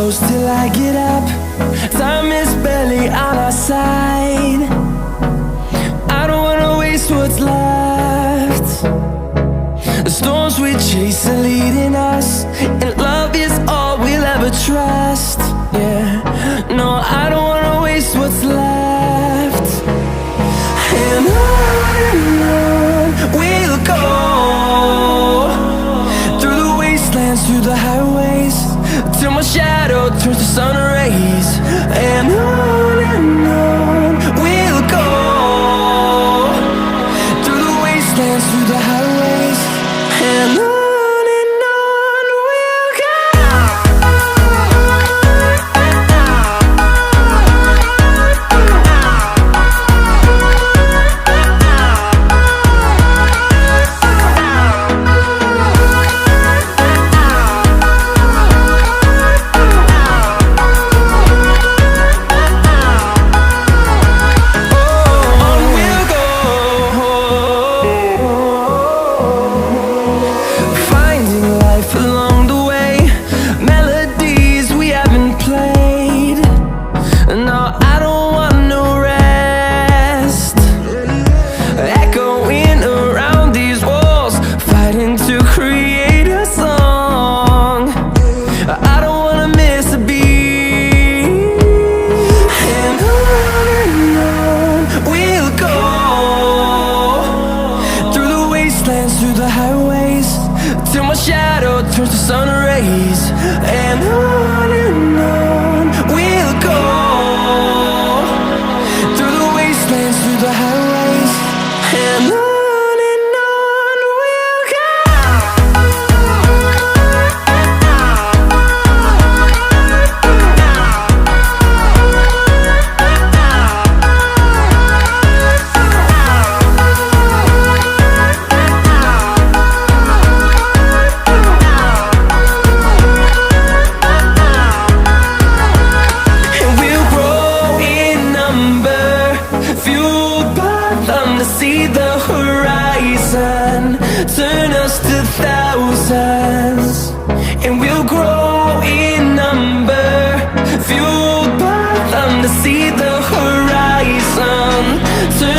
close till I get up. Time is barely on our side. I don't wanna waste what's left. The storms we chase are leading us, and love is all we'll ever trust. Yeah, no, I don't wanna waste what's left. And on we'll go, through the wastelands, through the highways, till my shadow turns to sun rays. And on we'll go, through the wastelands, through the highways, and on we'll go. Along the way, melodies we haven't played. No, I don't want no rest. Echoing around these walls, fighting to create a song. I don't wanna miss a beat. And on we'll go, through the wastelands, through the highways, till my shadow turns to sun rays. And on we'll go, through the wastelands, through the highways, and on we'll go. See the horizon turn us to thousands, and we'll grow in number, fueled by them to see the horizon turn